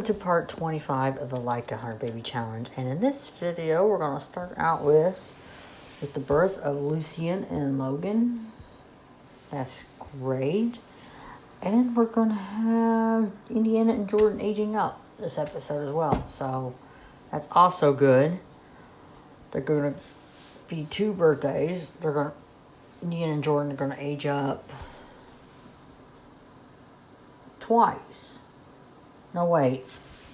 to part 25 of the Like a 100 Baby Challenge. And in this video, we're going to start out with the birth of Lucien and Logan. That's great. And we're going to have Indiana and Jordon aging up this episode as well. So that's also good. They're going to be 2 birthdays. Indiana and Jordon are going to age up twice. No, wait.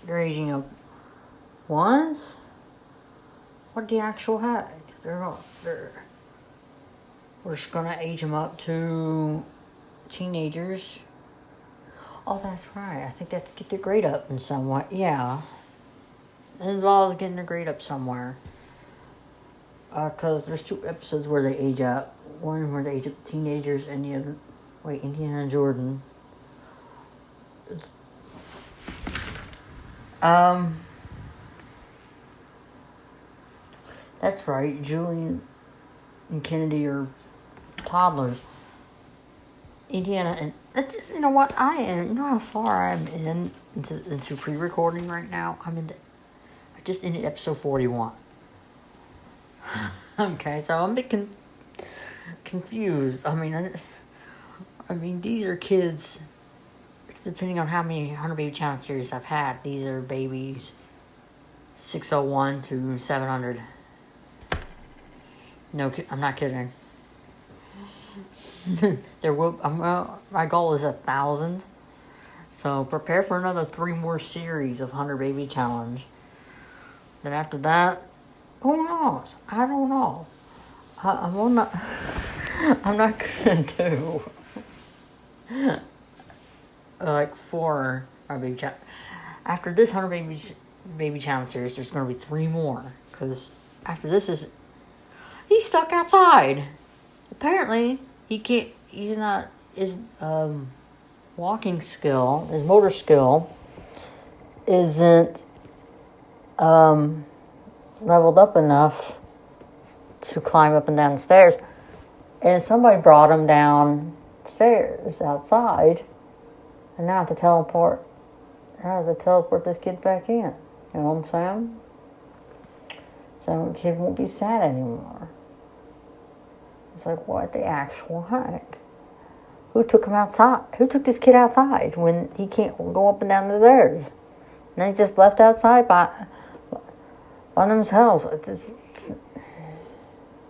They're aging up once? What the actual heck? We're just going to age them up to teenagers. Oh, that's right. I think they have to get their grade up in some way. Yeah. It involves getting their grade up somewhere. Because there's 2 episodes where they age up. One where they age up teenagers and the other... Wait, Indiana and Jordon. That's right. Julian and Kennedy are toddlers. Indiana and... You know what? You know how far I'm into pre-recording right now? I just ended episode 41. Okay, so I'm a bit confused. I mean, these are kids... Depending on how many 100 Baby Challenge series I've had, these are babies 601 to 700. No, I'm not kidding. My goal is 1,000. So prepare for another 3 more series of 100 Baby Challenge. Then after that, who knows? I don't know. I'm not gonna do like 4 Baby Challenge. After this 100 Baby Challenge series, there's going to be 3 more. Because after this he's stuck outside. Apparently, he's not, his walking skill, his motor skill, isn't leveled up enough to climb up and down the stairs. And somebody brought him downstairs outside. And now I have to teleport this kid back in. You know what I'm saying? So the kid won't be sad anymore. It's like, what the actual heck? Who took him outside? Who took this kid outside when he can't go up and down the stairs? And he just left outside by themselves.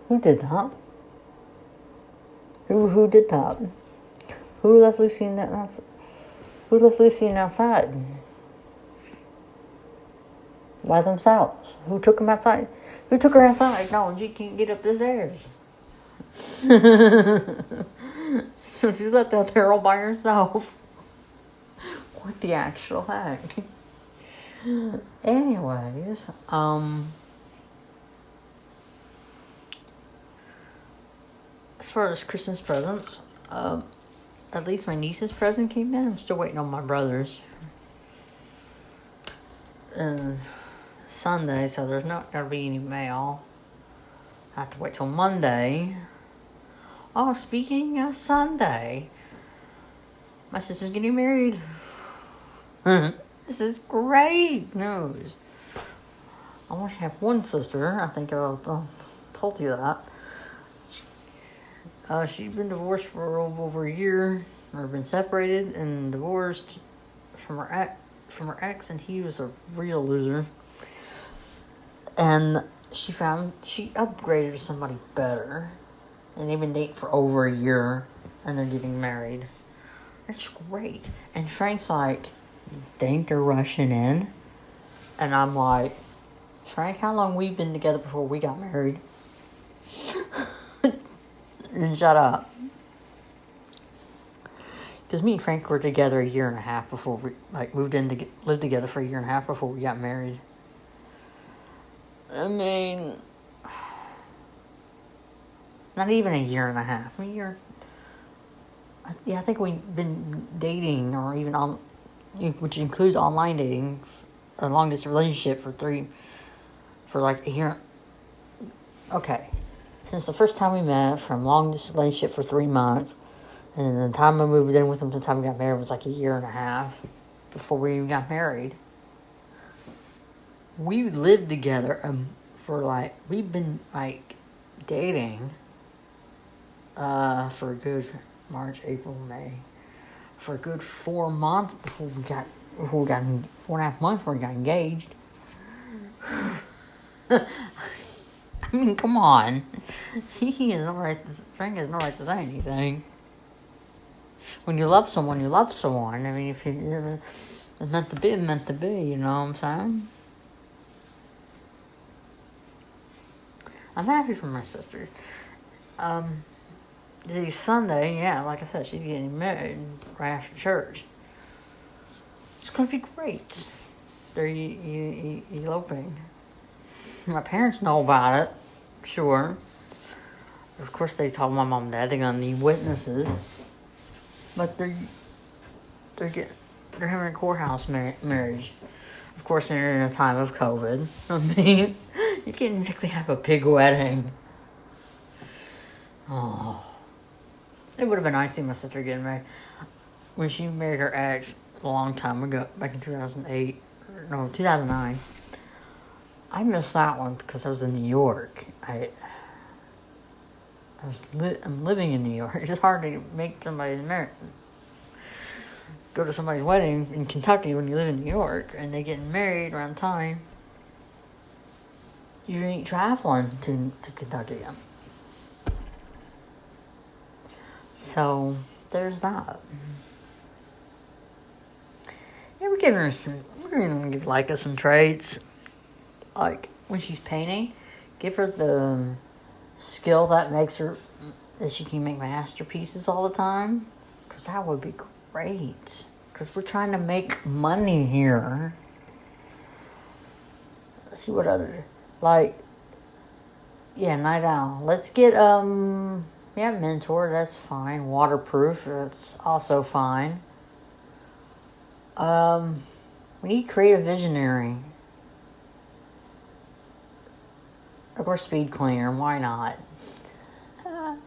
Who did that? Who did that? Who left Lucien outside? Who left Lucien outside? By themselves. Who took him outside? Who took her outside? No, she can't get up the stairs. So she's left out there all by herself. What the actual heck? Anyways, as far as Christmas presents, at least my niece's present came in. I'm still waiting on my brother's. And Sunday, so there's not going to be any mail. I have to wait till Monday. Oh, speaking of Sunday, my sister's getting married. This is great news. I only have one sister. I think I told you that. She's been divorced for over a year, or been separated and divorced from her ex, and he was a real loser. And she upgraded to somebody better, and they've been dating for over a year, and they're getting married. That's great. And Frank's like, "You think they're rushing in?" And I'm like, "Frank, how long we've been together before we got married?" And shut up. Because me and Frank were together a year and a half before we lived together for a year and a half before we got married. I mean, not even a year and a half. I think we've been dating, or even which includes online dating, a long distance relationship for like a year. Okay. Since the first time we met, from long distance relationship for 3 months, and the time I moved in with him to the time we got married was like a year and a half before we even got married. we lived together for like, we've been like dating for a good March, April, May, for a good 4 months before we got 4.5 months before we got engaged. I mean, come on. He has no right. Frank has no right to say anything. When you love someone, you love someone. I mean, if it's meant to be, it's meant to be. You know what I'm saying? I'm happy for my sister. This Sunday, yeah, like I said, she's getting married right after church. It's gonna be great. They're eloping. My parents know about it, sure. Of course, they told my mom and dad they're gonna need witnesses, but they're having a courthouse marriage. Of course, they're in a time of COVID. I mean, you can't exactly have a big wedding. Oh, it would have been nice to see my sister getting married when she married her ex a long time ago, back in 2009. I missed that one because I was in New York. I'm living in New York. It's just hard to make somebody's marriage. Go to somebody's wedding in Kentucky when you live in New York and they get married around time. You ain't traveling to Kentucky. So there's that. Yeah, we're gonna give Leica some traits. Like, when she's painting, give her the skill that makes her, that she can make masterpieces all the time. Because that would be great. Because we're trying to make money here. Let's see what other, like, yeah, night owl. Let's get, mentor, that's fine. Waterproof, that's also fine. We need creative visionary. Of course, speed cleaner. Why not? I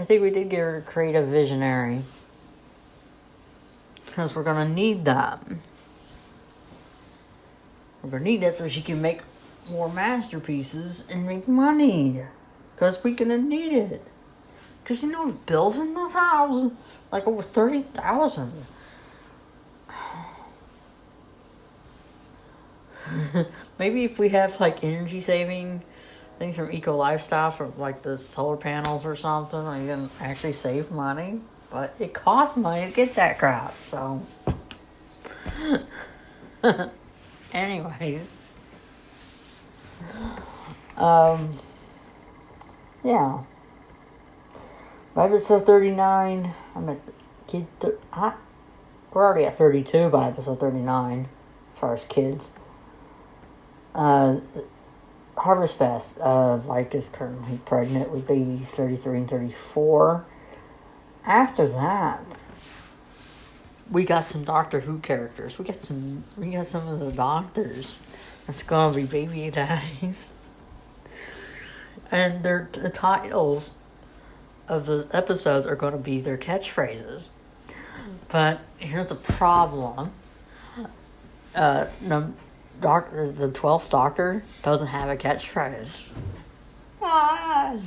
think we did give her a creative visionary. Because we're going to need that. We're going to need that so she can make more masterpieces and make money. Because we're going to need it. Because you know the bills in this house? Like over $30,000. Maybe if we have like energy saving things from Eco Lifestyle, for like the solar panels or something, you can actually save money. But it costs money to get that crap, so. Anyways. Yeah. By episode 39, I'm at we're already at 32 by episode 39, as far as kids. Harvest Fest, Light is currently pregnant with babies 33 and 34. After that, we got some Doctor Who characters. We got some of the doctors. It's gonna be baby daddies. And the titles of the episodes are gonna be their catchphrases. But here's the problem. The 12th Doctor doesn't have a catchphrase. So I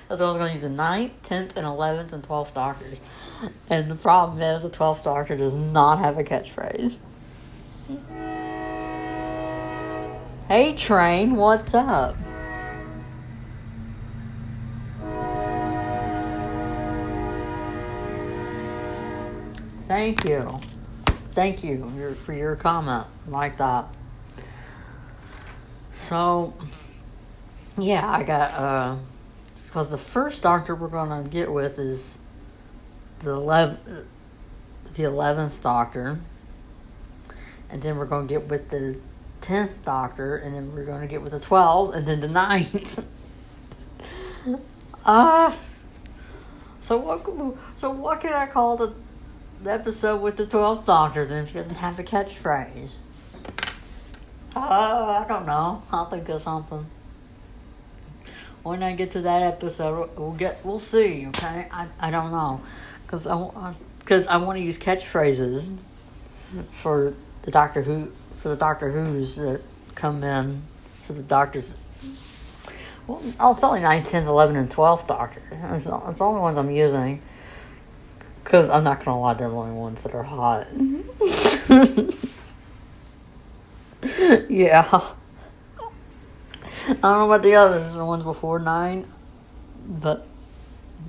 was going to use the 9th, 10th, and 11th, and 12th Doctors. And the problem is the 12th Doctor does not have a catchphrase. Hey, Train, what's up? Thank you. Thank you for your comment like that. So, yeah, I got, because the first Doctor we're going to get with is the 11th Doctor. And then we're going to get with the 10th Doctor. And then we're going to get with the 12th. And then the 9th. So what can I call the episode with the 12th Doctor then if she doesn't have a catchphrase? I don't know. I'll think of something. When I get to that episode, we'll see, okay? I don't know. Because I want to use catchphrases. for the Doctor Who's that come in, for the Doctors. Well, it's only 9, 10, 11, and 12 Doctors. It's the only ones I'm using. Because I'm not going to lie, they're the only ones that are hot. Yeah. I don't know about the others, the ones before 9. But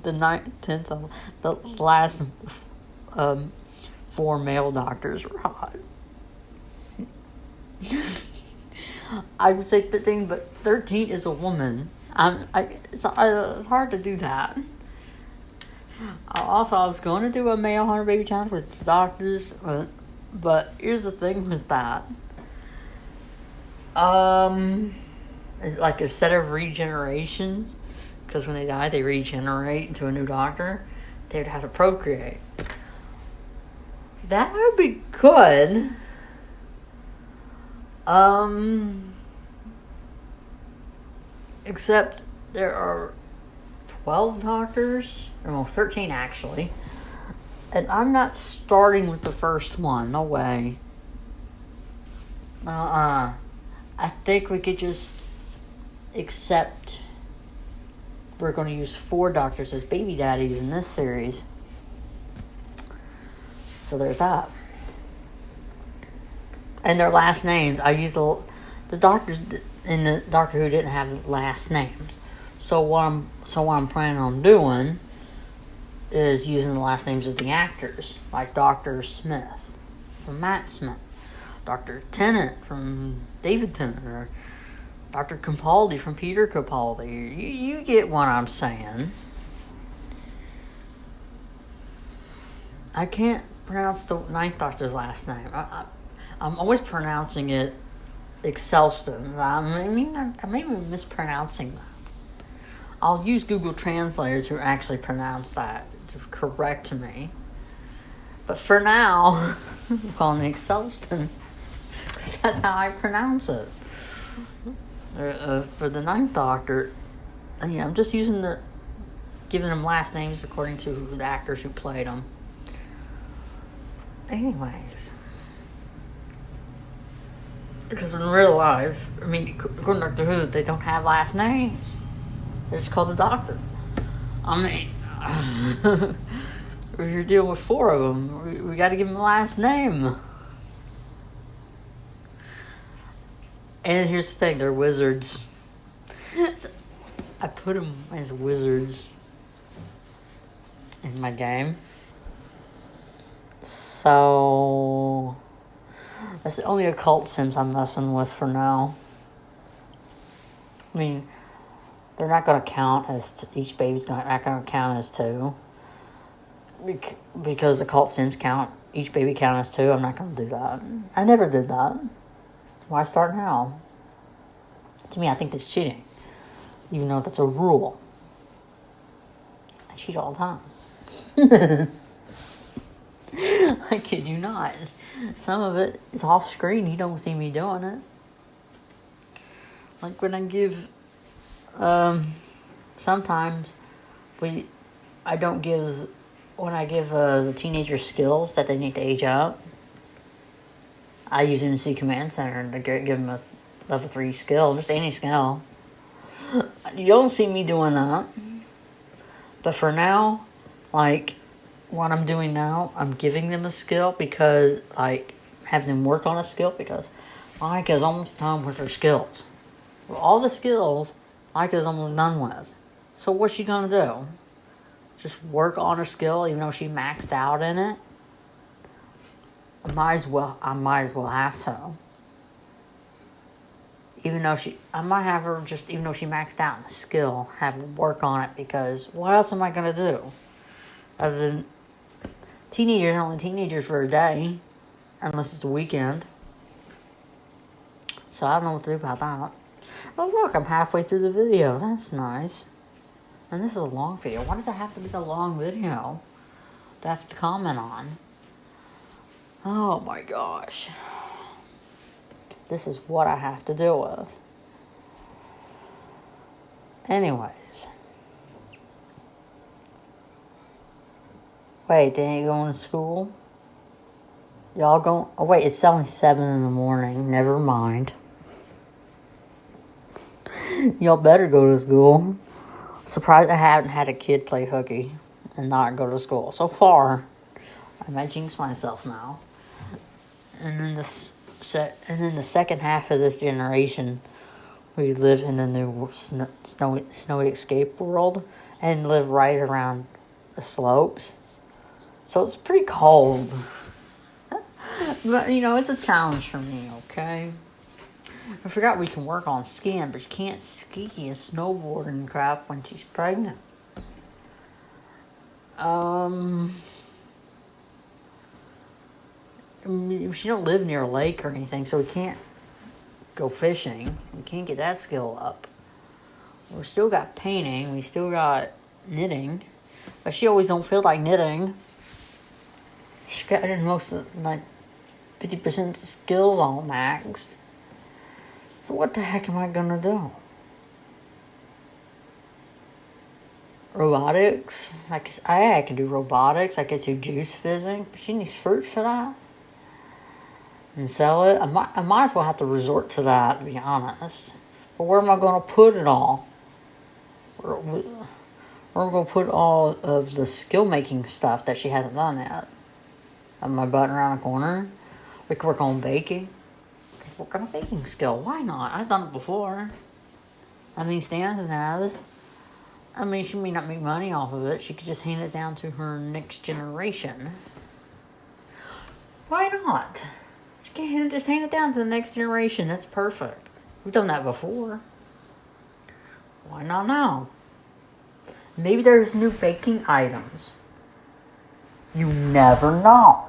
the 9th, 10th, the last 4 male Doctors were hot. I would say 13, but 13 is a woman. It's hard to do that. Also, I was going to do a male 100 baby challenge with the Doctors, but here's the thing with that. It's like a set of regenerations, because when they die, they regenerate into a new Doctor. They would have to procreate. That would be good. Except there are 12 Doctors, or 13 actually, and I'm not starting with the first one. No way. I think we could just accept we're going to use 4 Doctors as baby daddies in this series. So there's that. And their last names, I use the Doctors in the Doctor Who didn't have last names. So what I'm planning on doing is using the last names of the actors, like Dr. Smith from Matt Smith, Dr. Tennant from David Tennant, or Dr. Capaldi from Peter Capaldi. You get what I'm saying. I can't pronounce the 9th Doctor's last name. I'm always pronouncing it Excelston. I may be mispronouncing that. I'll use Google Translator to actually pronounce that, to correct me. But for now, I'm calling it Excelston, because that's how I pronounce it. For the 9th Doctor, I'm just giving them last names according to the actors who played them. Anyways. Because in real life, according to Doctor Who, they don't have last names. They're just called the Doctor. You're dealing with 4 of them. We got to give them a last name. And here's the thing, they're wizards. I put them as wizards in my game. So that's the only occult sims I'm messing with for now. They're not going to count as each baby's not going to count as 2. Because occult sims count, each baby count as 2. I'm not going to do that. I never did that. Why start now? To me, I think that's cheating. Even though that's a rule. I cheat all the time. I kid you not. Some of it is off screen. You don't see me doing it. Like when I give... sometimes I don't give... When I give the teenagers skills that they need to age up, I use MC Command Center to give them a level 3 skill, just any skill. You don't see me doing that. But for now, what I'm doing now, I'm giving them a skill because, having them work on a skill because Micah is almost done with her skills. With all the skills, Micah is almost done with. So what's she gonna do? Just work on her skill even though she maxed out in it? I might as well have to. Even though I might have her just, even though she maxed out in the skill, have her work on it because what else am I going to do? Other than teenagers are only teenagers for a day, unless it's a weekend. So I don't know what to do about that. Oh look, I'm halfway through the video. That's nice. And this is a long video. Why does it have to be a long video to have to comment on? Oh my gosh. This is what I have to deal with. Anyways. Wait, they ain't going to school? Y'all go. Oh wait, it's only 7 in the morning. Never mind. Y'all better go to school. Surprised I haven't had a kid play hooky and not go to school so far. I might jinx myself now. And then the second half of this generation, we live in the new snowy escape world and live right around the slopes. So it's pretty cold. But, it's a challenge for me, okay? I forgot we can work on skiing, but you can't ski and snowboard and crap when she's pregnant. She don't live near a lake or anything, so we can't go fishing. We can't get that skill up. We still got painting. We still got knitting. But she always don't feel like knitting. She's got most of, 50% skills all maxed. So what the heck am I gonna do? Robotics? I could do robotics. I could do juice fizzing. But she needs fruit for that. And sell it. I might as well have to resort to that, to be honest. But where am I going to put it all? Where am I going to put all of the skill-making stuff that she hasn't done yet? Am I button around the corner? We could work on baking. We could work on a baking skill. Why not? I've done it before. Stanton has. She may not make money off of it. She could just hand it down to her next generation. Why not? Just hand it down to the next generation. That's perfect. We've done that before. Why not now? Maybe there's new baking items. You never know.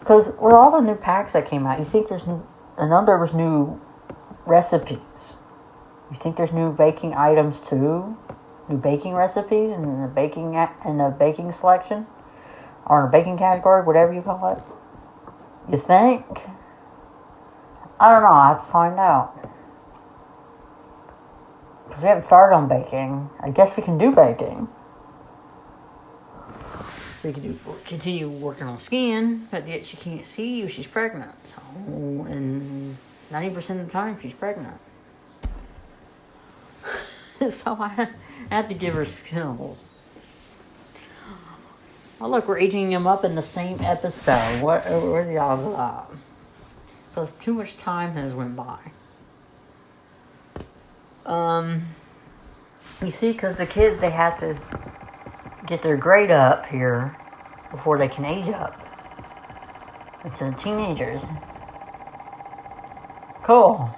Because with all the new packs that came out, you think there's new... I know there was new recipes. You think there's new baking items too? New baking recipes in the baking selection? Or in the baking category, whatever you call it? You think? I don't know. I have to find out. Because we haven't started on baking. I guess we can do baking. We can continue working on skiing, but yet she can't see you. She's pregnant. So, and 90% of the time, she's pregnant. So I have to give her skills. Oh, look, we're aging him up in the same episode. What are the odds of that? Because too much time has went by. You see, because the kids, they have to get their grade up here before they can age up. It's the teenagers. Cool.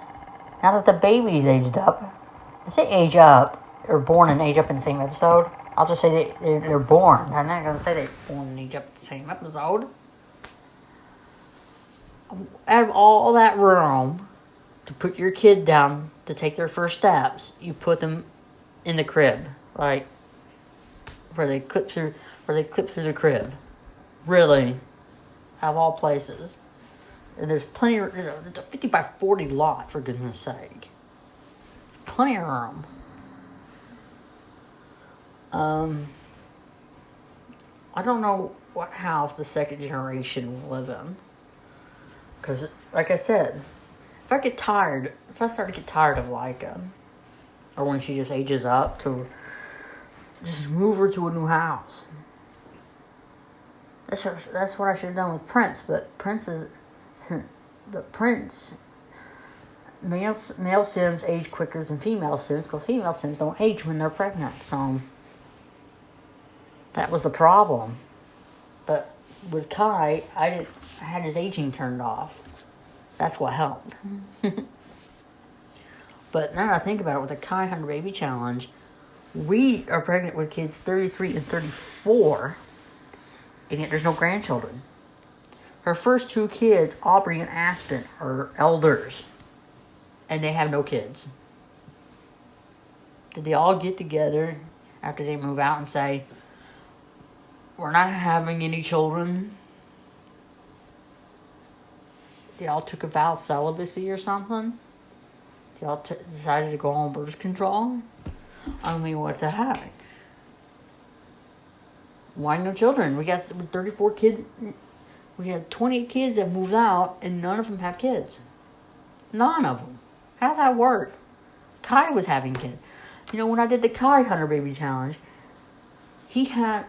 Now that the baby's aged up, I say age up, or born and age up in the same episode. I'll just say they're born. I'm not going to say they're born and age up in the same episode. Out of all that room to put your kid down to take their first steps, you put them in the crib, like where they clip through the crib. Really, out of all places. And there's plenty of, it's a 50 by 40 lot, for goodness sake. Plenty of room. I don't know what house the second generation will live in. Because, like I said, if I start to get tired of Leica, or when she just ages up, to just move her to a new house. That's what I should have done with Prince, but male Sims age quicker than female Sims, because female Sims don't age when they're pregnant, so that was the problem. But with Kai, I had his aging turned off. That's what helped. But now that I think about it, with the Kai 100 Baby Challenge, we are pregnant with kids 33 and 34, and yet there's no grandchildren. Her first two kids, Aubrey and Aspen, are elders, and they have no kids. Did they all get together after they move out and say, we're not having any children? They all took a vow of celibacy or something? They all decided to go on birth control? I mean, what the heck? Why no children? We got 34 kids. We had 20 kids that moved out, and none of them have kids. None of them. How's that work? Kai was having kids. You know, when I did the Kai 100 Baby Challenge,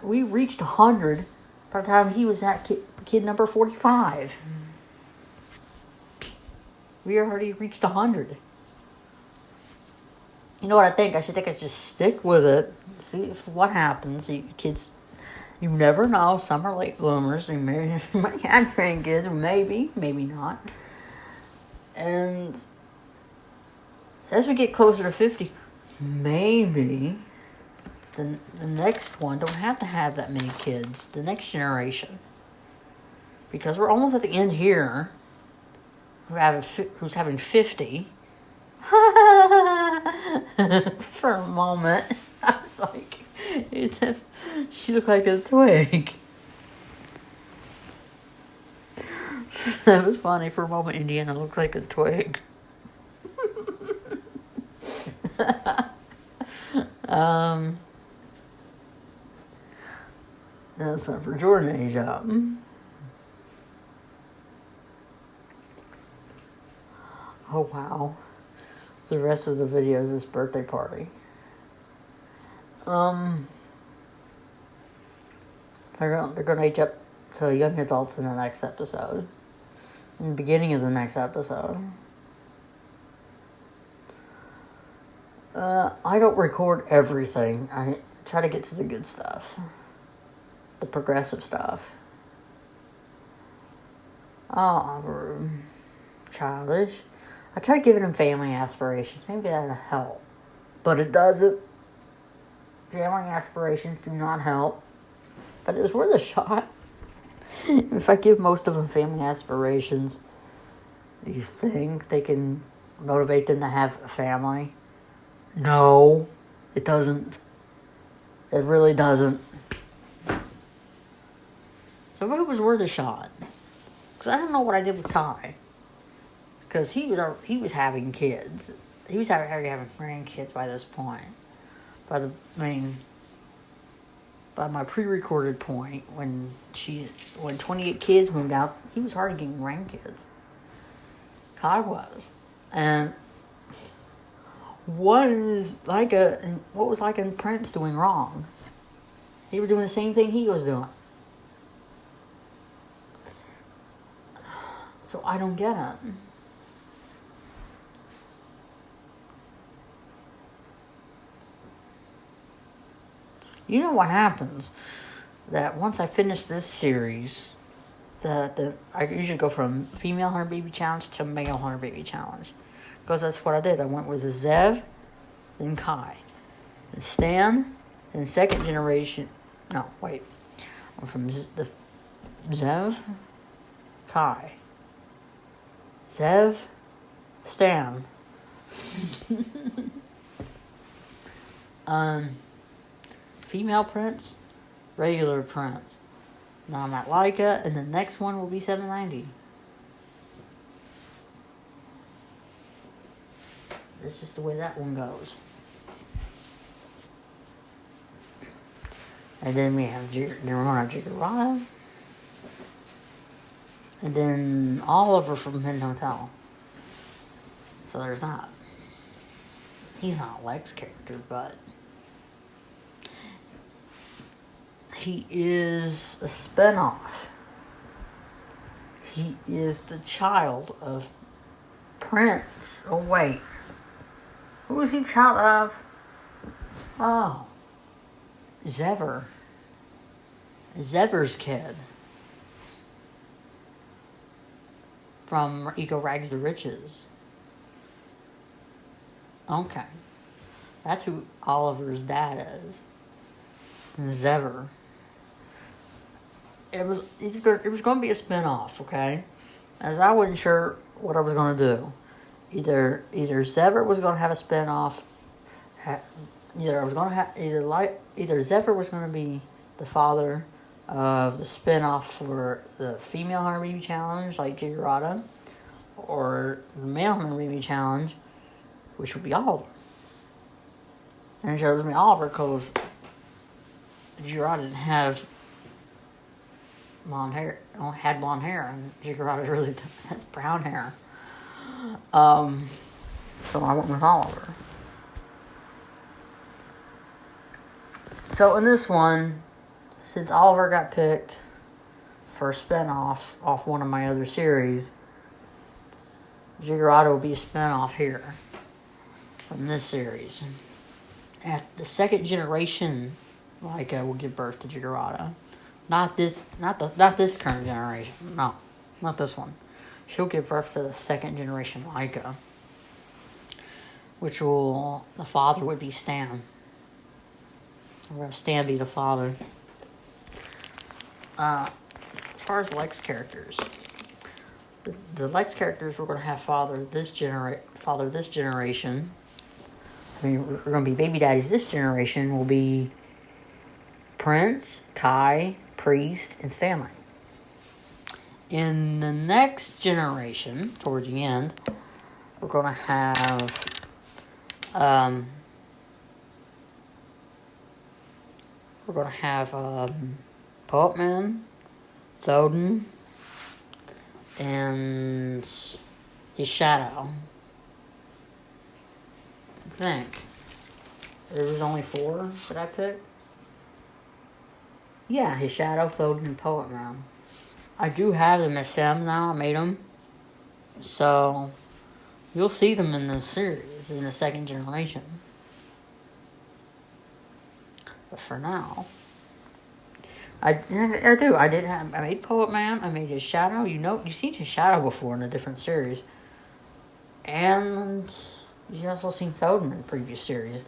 we reached 100 by the time he was at kid number 45. We already reached 100. You know what I think? I should just stick with it. See what happens. Kids, you never know. Some are late bloomers. They might have grandkids. Maybe not. And as we get closer to 50, maybe the next one don't have to have that many kids. The next generation. Because we're almost at the end here. Who's having 50. For a moment, I was like, she looked like a twig. That was funny. For a moment, Indiana looked like a twig. That's not for Jordan age up. Oh wow. The rest of the video is his birthday party. They're gonna age up to young adults in the next episode. In the beginning of the next episode. I don't record everything. I try to get to the good stuff. The progressive stuff. Oh, childish. I tried giving him family aspirations. Maybe that'll help. But it doesn't. Family aspirations do not help. But it was worth a shot. If I give most of them family aspirations, do you think they can motivate them to have a family? No, it doesn't. It really doesn't. So it was worth a shot. Because I don't know what I did with Kai. Because he was having kids. He was already having grandkids by this point. By my pre-recorded point, when 28 kids moved out, he was already getting grandkids. Kai was. And what was like in Prince doing wrong? They were doing the same thing he was doing. So I don't get it. You know what happens? That once I finish this series, I usually go from female 100 baby challenge to male 100 baby challenge. Because that's what I did. I went with Zev, then Kai. Then Stan, then second generation. No, wait. I'm from the Zev, Kai. Zev, Stan. Female Prince, regular Prince. Now I'm at Leica, and the next one will be 790. That's just the way that one goes. And then we have Ramona Gigarata. And then Oliver from Hidden Hotel. So there's that. He's not Leg's character, but he is a spinoff. He is the child of Prince. Oh, wait. Who is he child of? Oh. Zever. Zever's kid. From Eco Rags to Riches. Okay. That's who Oliver's dad is. Zever. It was going to be a spinoff, okay? As I wasn't sure what I was going to do. Either Zever was going to have a spinoff. Either Zever was going to be the father of the spinoff for the female 100 baby challenge, like Gigarata, or the male 100 baby challenge, which would be Oliver. And it chose me Oliver because Gigarata didn't have blonde hair, had blonde hair, and Jiggerado really has brown hair. So I went with Oliver. So in this one, since Oliver got picked for a spinoff off one of my other series, Jiggerado will be a spinoff here from this series. At the second generation, Laika will give birth to Jiggerado. Not this current generation. No, not this one. She'll give birth to the second generation Laika, the father would be Stan. We're going to Stan be the father. As far as Lex characters, the Lex characters we're going to have father this generation. I mean, we're going to be baby daddies this generation will be Prince, Kai, Priest, and Stanley. In the next generation, toward the end, we're going to have Poet Man, Thodin, and his shadow. I think. There was only 4 that I picked. Yeah, his shadow, Thodin, and Poet Man. I do have them as stems now. I made them. So, you'll see them in this series, in the second generation. But for now, I made Poet Man. I made his shadow. You've seen his shadow before in a different series. And you've also seen Thodin in previous series.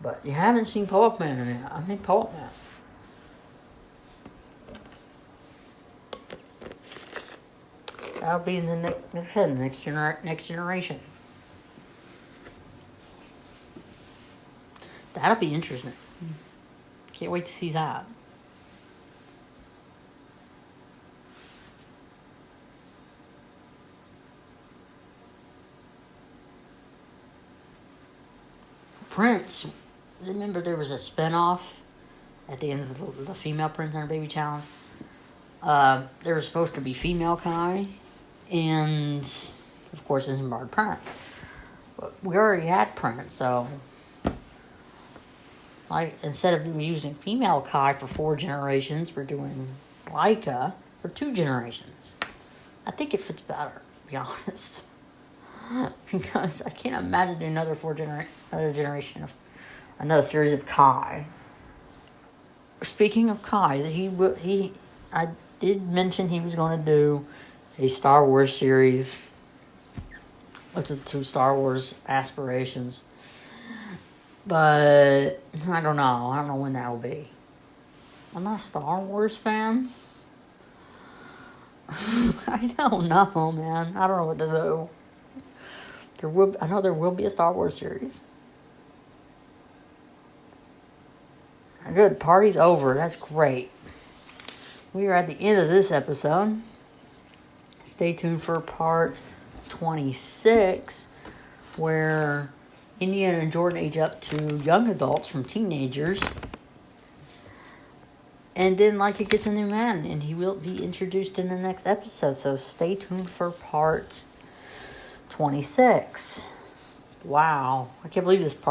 But you haven't seen Poet Man in it. I made Poet Man. That'll be in the next generation. That'll be interesting. Can't wait to see that. Prince, remember there was a spinoff at the end of the female Prince and her baby challenge? There was supposed to be female Kai, and of course, Isambard Prince. But we already had Prince, so instead of using female Kai for 4 generations, we're doing Laika for 2 generations. I think it fits better, to be honest, because I can't imagine another generation of another series of Kai. Speaking of Kai, I did mention he was going to do a Star Wars series with the 2 Star Wars aspirations. But I don't know. I don't know when that will be. I'm not a Star Wars fan. I don't know, man. I don't know what to do. I know there will be a Star Wars series. Good. Party's over. That's great. We are at the end of this episode. Stay tuned for part 26, where Indiana and Jordon age up to young adults from teenagers. And then Laika gets a new man, and he will be introduced in the next episode. So stay tuned for part 26. Wow. I can't believe this part.